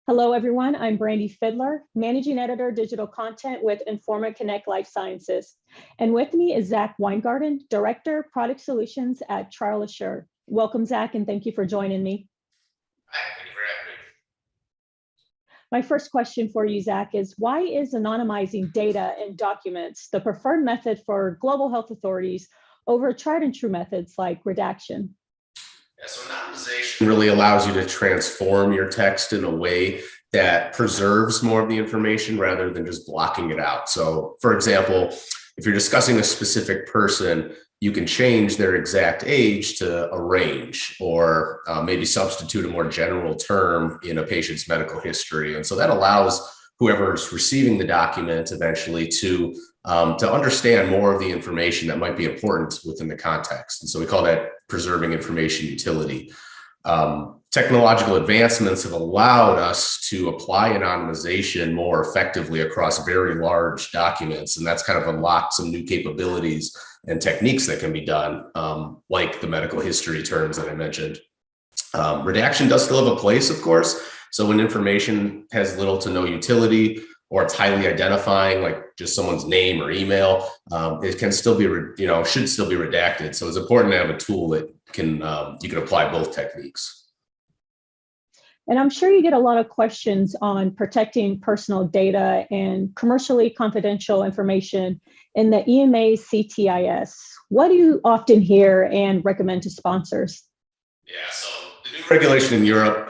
Hello, everyone. I'm Brandy Fidler, Managing Editor, Digital Content with Informa Connect Life Sciences. And with me is Zach Weingarden, Director, Product Solutions at TrialAssure. Welcome, Zach, and thank you for joining me. Hi, thank you for having me. My first question for you, Zach, is why is anonymizing data and documents the preferred method for global health authorities over tried and true methods like redaction? Yeah, so anonymization really allows you to transform your text in a way that preserves more of the information rather than just blocking it out. So, for example, if you're discussing a specific person, you can change their exact age to a range, or maybe substitute a more general term in a patient's medical history. And so that allows whoever's receiving the document eventually to understand more of the information that might be important within the context. And so we call that preserving information utility. Technological advancements have allowed us to apply anonymization more effectively across very large documents. And that's kind of unlocked some new capabilities and techniques that can be done, like the medical history terms that I mentioned. Redaction does still have a place, of course. So when information has little to no utility, or it's highly identifying, like just someone's name or email, it can still be, should still be redacted. So it's important to have a tool that can you can apply both techniques. And I'm sure you get a lot of questions on protecting personal data and commercially confidential information in the EMA CTIS. What do you often hear and recommend to sponsors? Yeah, so the new regulation in Europe,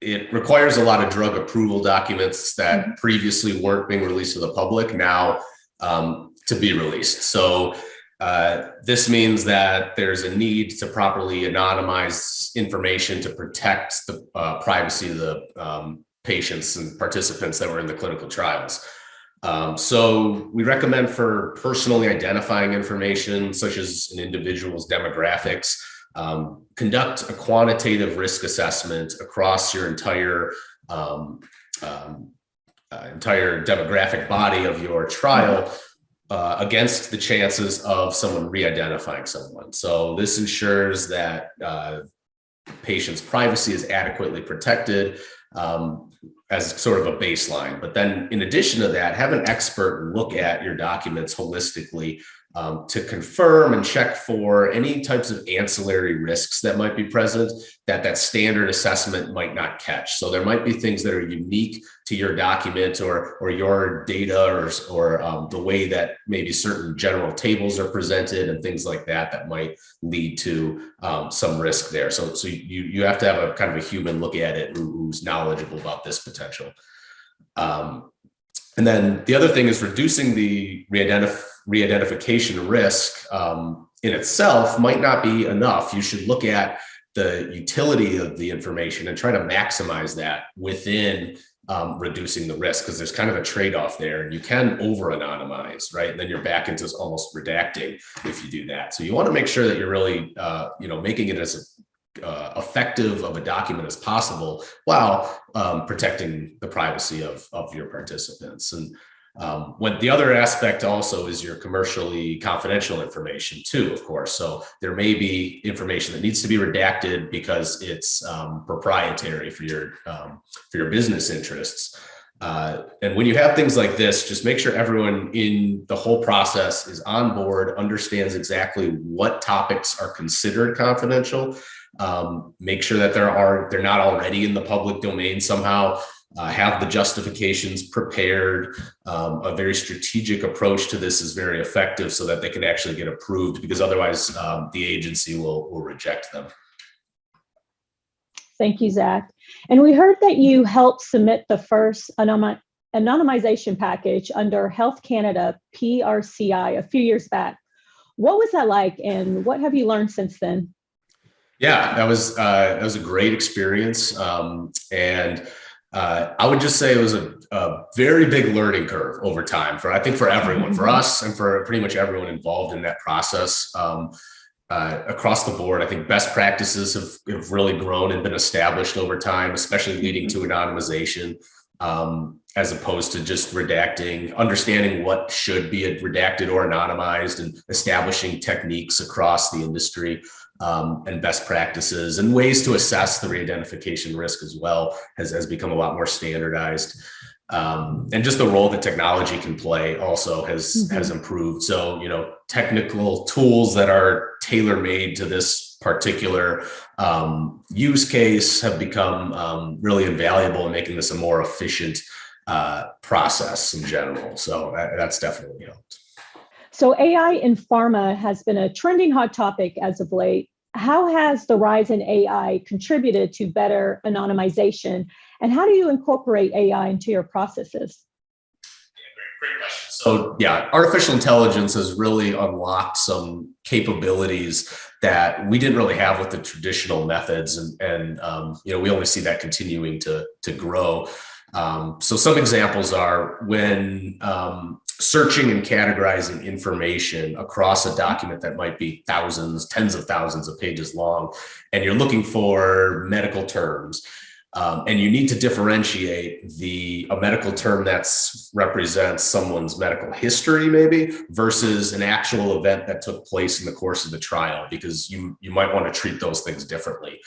it requires a lot of drug approval documents that previously weren't being released to the public now to be released. So this means that there's a need to properly anonymize information to protect the privacy of the patients and participants that were in the clinical trials. So we recommend for personally identifying information, such as an individual's demographics, conduct a quantitative risk assessment across your entire demographic body of your trial against the chances of someone re-identifying someone. So this ensures that patients' privacy is adequately protected as sort of a baseline. But then in addition to that, have an expert look at your documents holistically to confirm and check for any types of ancillary risks that might be present that standard assessment might not catch. So there might be things that are unique to your document or your data or the way that maybe certain general tables are presented and things like that might lead to some risk there. So you have to have a kind of a human look at it who's knowledgeable about this potential. And then the other thing is reducing the re-identification risk in itself might not be enough. You should look at the utility of the information and try to maximize that within reducing the risk, because there's kind of a trade-off there, and you can over-anonymize, right? And then you're back into almost redacting if you do that. So you want to make sure that you're really, making it as effective of a document as possible while protecting the privacy of your participants. And when the other aspect also is your commercially confidential information too, of course. So there may be information that needs to be redacted because it's proprietary for your business interests. And when you have things like this, just make sure everyone in the whole process is on board, understands exactly what topics are considered confidential. Make sure that they're not already in the public domain somehow. Have the justifications prepared. A very strategic approach to this is very effective so that they can actually get approved, because otherwise the agency will reject them. Thank you, Zach. And we heard that you helped submit the first anonymization package under Health Canada PRCI a few years back. What was that like, and what have you learned since then? Yeah, that was a great experience, and I would just say it was a very big learning curve over time for everyone, for us, and for pretty much everyone involved in that process. Across the board, I think best practices have really grown and been established over time, especially leading to anonymization. as opposed to just redacting, understanding what should be redacted or anonymized, and establishing techniques across the industry and best practices and ways to assess the re-identification risk as well has become a lot more standardized. And just the role that technology can play also has improved. So, technical tools that are tailor-made to this particular use case have become really invaluable in making this a more efficient process in general. So that's definitely helped. So AI in pharma has been a trending hot topic as of late. How has the rise in AI contributed to better anonymization? And how do you incorporate AI into your processes? Great question. So yeah, artificial intelligence has really unlocked some capabilities that we didn't really have with the traditional methods. And we only see that continuing to grow. So some examples are when searching and categorizing information across a document that might be thousands, tens of thousands of pages long, and you're looking for medical terms. And you need to differentiate a medical term that represents someone's medical history, maybe, versus an actual event that took place in the course of the trial, because you might want to treat those things differently.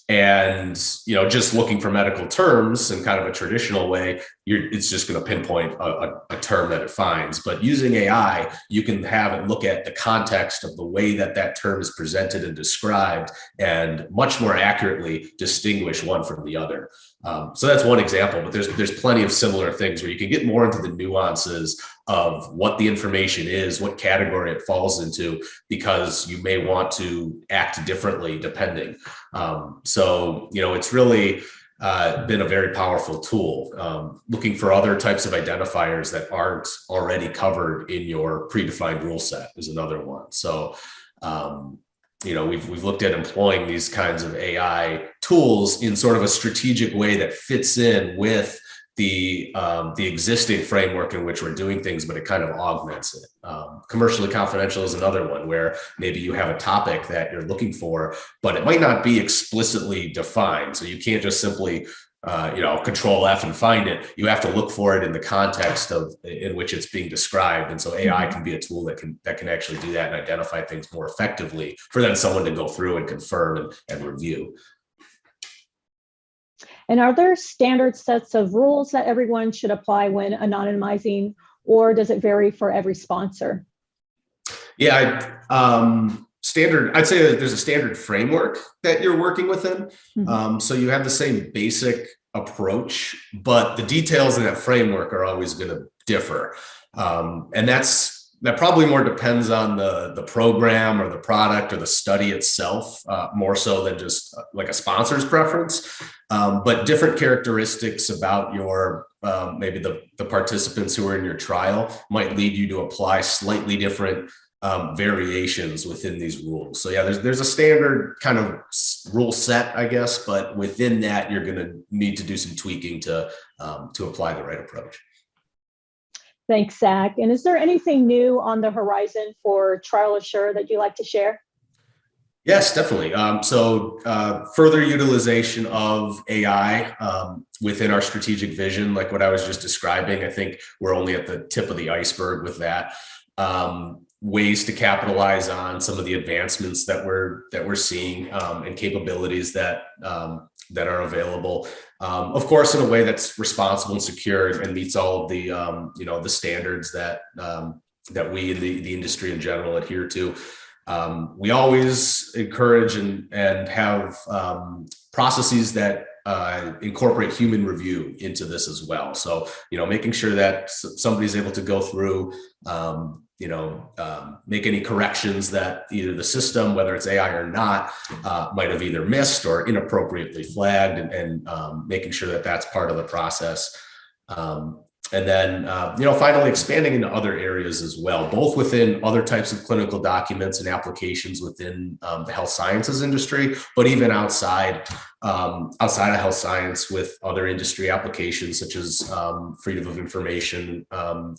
And just looking for medical terms in kind of a traditional way, it's just going to pinpoint a term that it finds. But using AI, you can have it look at the context of the way that term is presented and described, and much more accurately distinguish one from the other. So that's one example, but there's plenty of similar things where you can get more into the nuances of what the information is, what category it falls into, because you may want to act differently depending. So it's really been a very powerful tool. Looking for other types of identifiers that aren't already covered in your predefined rule set is another one. So we've looked at employing these kinds of AI tools in sort of a strategic way that fits in with the existing framework in which we're doing things, but it kind of augments it. Commercially confidential is another one where maybe you have a topic that you're looking for, but it might not be explicitly defined. So you can't just simply Control F and find it. You have to look for it in the context in which it's being described. And so AI can be a tool that can actually do that and identify things more effectively for then someone to go through and confirm and review. And are there standard sets of rules that everyone should apply when anonymizing, or does it vary for every sponsor? Yeah, I'd say that there's a standard framework that you're working within. So you have the same basic approach, but the details in that framework are always going to differ. And that probably more depends on the program or the product or the study itself, more so than just like a sponsor's preference. But different characteristics about your maybe the participants who are in your trial might lead you to apply slightly different variations within these rules. So yeah, there's a standard kind of rule set, I guess, but within that, you're going to need to do some tweaking to apply the right approach. Thanks, Zach. And is there anything new on the horizon for TrialAssure that you'd like to share? Yes, definitely. So further utilization of AI within our strategic vision, like what I was just describing, I think we're only at the tip of the iceberg with that. Ways to capitalize on some of the advancements that we're seeing and capabilities that are available. Of course, in a way that's responsible and secure and meets all of the the standards that we in the industry in general adhere to. We always encourage and have processes that incorporate human review into this as well. So, making sure that somebody's able to go through, make any corrections that either the system, whether it's AI or not, might have either missed or inappropriately flagged, and making sure that that's part of the process. And then, finally expanding into other areas as well, both within other types of clinical documents and applications within the health sciences industry, but even outside of health science with other industry applications such as freedom of information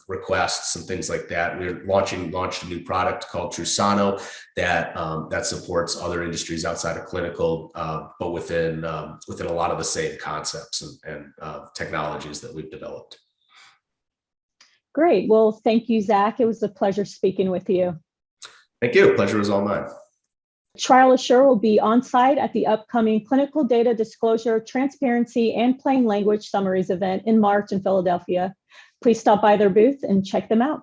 requests and things like that. We're launched a new product called Trusano that supports other industries outside of clinical, but within a lot of the same concepts and technologies that we've developed. Great. Well, thank you, Zach. It was a pleasure speaking with you. Thank you. Pleasure was all mine. TrialAssure will be on site at the upcoming Clinical Data Disclosure, Transparency, and Plain Language Summaries event in March in Philadelphia. Please stop by their booth and check them out.